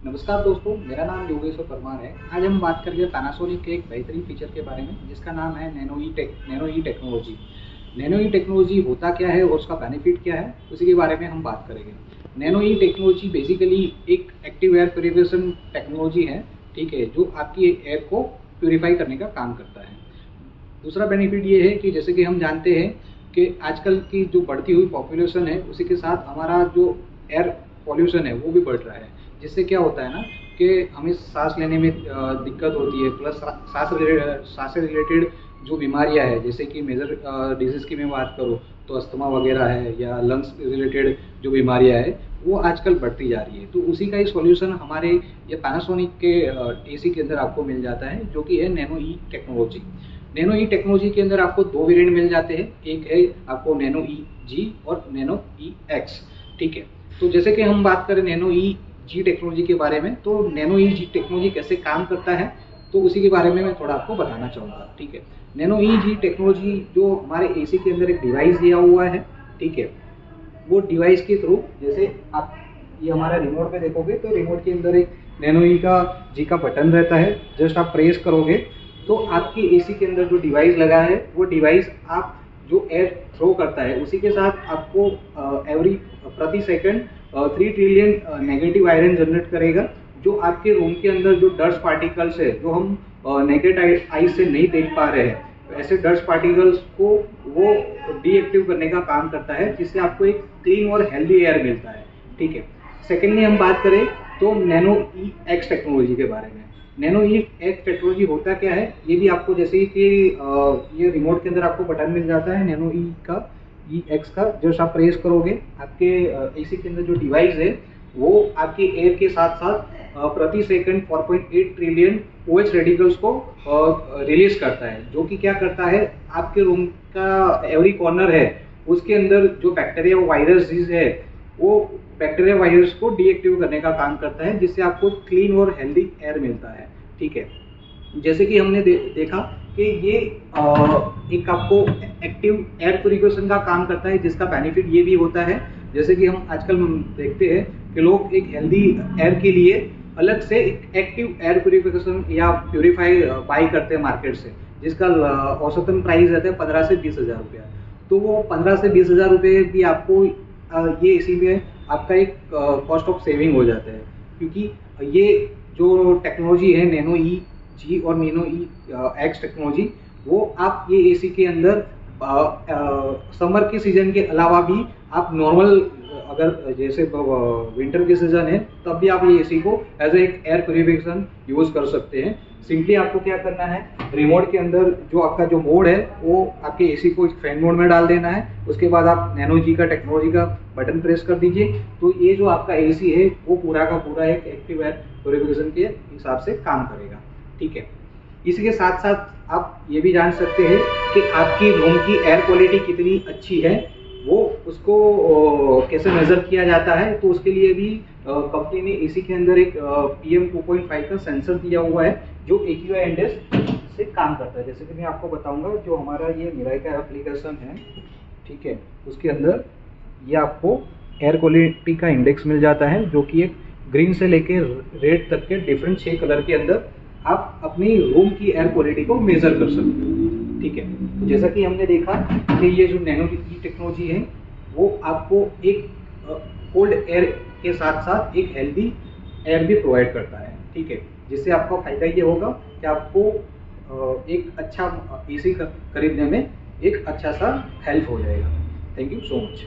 नमस्कार दोस्तों, मेरा नाम योगेश्वर परमार है। आज हम बात करेंगे पैनासोनिक के एक बेहतरीन फीचर के बारे में जिसका नाम है नैनो ई टेक्नोलॉजी। नैनो ई टेक्नोलॉजी होता क्या है और उसका बेनिफिट क्या है, उसी के बारे में हम बात करेंगे। नैनो ई टेक्नोलॉजी बेसिकली एक एक्टिव एयर प्यूरिफिकेशन टेक्नोलॉजी है, ठीक है, जो आपकी एयर को प्यूरिफाई करने का काम करता है। दूसरा बेनिफिट ये है कि जैसे कि हम जानते हैं कि आजकल की जो बढ़ती हुई पॉपुलेशन है उसी के साथ हमारा जो एयर पॉल्यूशन है वो भी बढ़ रहा है, जिससे क्या होता है ना कि हमें सांस लेने में दिक्कत होती है। प्लस सांस से रिलेटेड जो बीमारियां है, जैसे कि मेजर डिजीज़ की मैं बात करूँ तो अस्थमा वगैरह है या लंग्स रिलेटेड जो बीमारियां है वो आजकल बढ़ती जा रही है। तो उसी का ही सॉल्यूशन हमारे ये पैनासोनिक के एसी के अंदर आपको मिल जाता है, जो कि है नैनो ई टेक्नोलॉजी। नैनो ई टेक्नोलॉजी के अंदर आपको दो वेरिएंट मिल जाते हैं, एक है आपको नैनो ई जी और नैनो ई एक्स, ठीक है। तो जैसे कि हम बात करें नैनो ई जी टेक्नोलॉजी के बारे में, तो नैनो ई जी टेक्नोलॉजी कैसे काम करता है तो उसी के बारे में मैं थोड़ा आपको बताना चाहूँगा, ठीक है। नैनो ई जी टेक्नोलॉजी जो हमारे एसी के अंदर एक डिवाइस दिया हुआ है, ठीक है, वो डिवाइस के थ्रू जैसे आप ये हमारा रिमोट पे देखोगे तो रिमोट के अंदर एक नैनो ई का जी का बटन रहता है। जस्ट आप प्रेस करोगे तो आपकी एसी के अंदर जो डिवाइस लगा है वो डिवाइस आप जो एयर थ्रो करता है उसी के साथ आपको एवरी प्रति second 3 trillion negative iron generate करेगा, जो आपके रूम के अंदर जो डस्ट पार्टिकल्स है जो हम नेकेड आई से नहीं देख पा रहे हैं, ऐसे डस्ट पार्टिकल्स को वो डीएक्टिव करने का काम करता है, जिससे आपको एक क्लीन और हेल्दी एयर मिलता है, ठीक है। सेकेंडली हम बात करें तो नैनो ई एक्स टेक्नोलॉजी के बारे में। नैनो ई एक्स टेक्नोलॉजी होता क्या है, ये भी आपको जैसे कि ये रिमोट के अंदर आपको बटन मिल जाता है नैनो ई का ई एक्स का। जस्ट आप प्रेस करोगे आपके एसी के अंदर जो डिवाइस है वो आपकी एयर के साथ साथ प्रति सेकंड 4.8 ट्रिलियन OH रेडिकल्स को रिलीज करता है, जो कि क्या करता है आपके रूम का एवरी कॉर्नर है उसके अंदर जो बैक्टीरिया वायरस है वो बैक्टीरिया वायरस को डीएक्टिव करने का काम करता है, जिससे आपको क्लीन और हेल्दी एयर मिलता है, ठीक है। जैसे कि हमने देखा कि ये एक आपको एक्टिव एयर प्यूरिफिकेशन का काम करता है, जिसका बेनिफिट ये भी होता है जैसे कि हम आजकल देखते हैं कि लोग एक हेल्दी एयर के लिए अलग से एक एक्टिव एयर प्यूरिफिकेशन या प्यूरिफाई बाई करते हैं मार्केट से, जिसका औसतन प्राइस रहता है 15 से 20 हज़ार रुपया। तो वो 15 से 20 हज़ार रुपये भी आपको ये इसी में आपका एक कॉस्ट ऑफ सेविंग हो जाता है, क्योंकि ये जो टेक्नोलॉजी है नैनो ई जी और नैनो ई एक्स टेक्नोलॉजी, वो आप ये एसी के अंदर समर के सीजन के अलावा भी आप नॉर्मल अगर जैसे विंटर के सीजन है तब भी आप ये एसी को एज एक एयर प्यूरिफिकेशन यूज कर सकते हैं। सिंपली आपको क्या करना है, रिमोट के अंदर जो आपका जो मोड है वो आपके एसी को फैन मोड में डाल देना है। उसके बाद आप नैनो जी का टेक्नोलॉजी का बटन प्रेस कर दीजिए, तो ये जो आपका एसी है वो पूरा का पूरा एक एक्टिव एयर प्यूरिफिकेशन के हिसाब से काम करेगा, ठीक है। इसी के साथ साथ आप ये भी जान सकते हैं कि आपकी रूम की एयर क्वालिटी कितनी अच्छी है, वो उसको कैसे मेजर किया जाता है। तो उसके लिए भी कंपनी ने एसी के अंदर एक PM 2.5 का सेंसर दिया हुआ है जो AQI इंडेक्स से काम करता है। जैसे कि मैं आपको बताऊंगा, जो हमारा ये मिराई का एप्लीकेशन है, ठीक है, उसके अंदर ये आपको एयर क्वालिटी का इंडेक्स मिल जाता है, जो कि एक ग्रीन से लेके रेड तक के डिफरेंट 6 कलर के अंदर आप अपनी रूम की एयर क्वालिटी को मेजर कर सकते हो, ठीक है। तो जैसा कि हमने देखा कि ये जो नैनो ई टेक्नोलॉजी है वो आपको एक कोल्ड एयर के साथ साथ एक हेल्दी एयर भी प्रोवाइड करता है, ठीक है, जिससे आपका फायदा ये होगा कि आपको एक अच्छा एसी खरीदने में एक अच्छा सा हेल्प हो जाएगा। Thank you so much.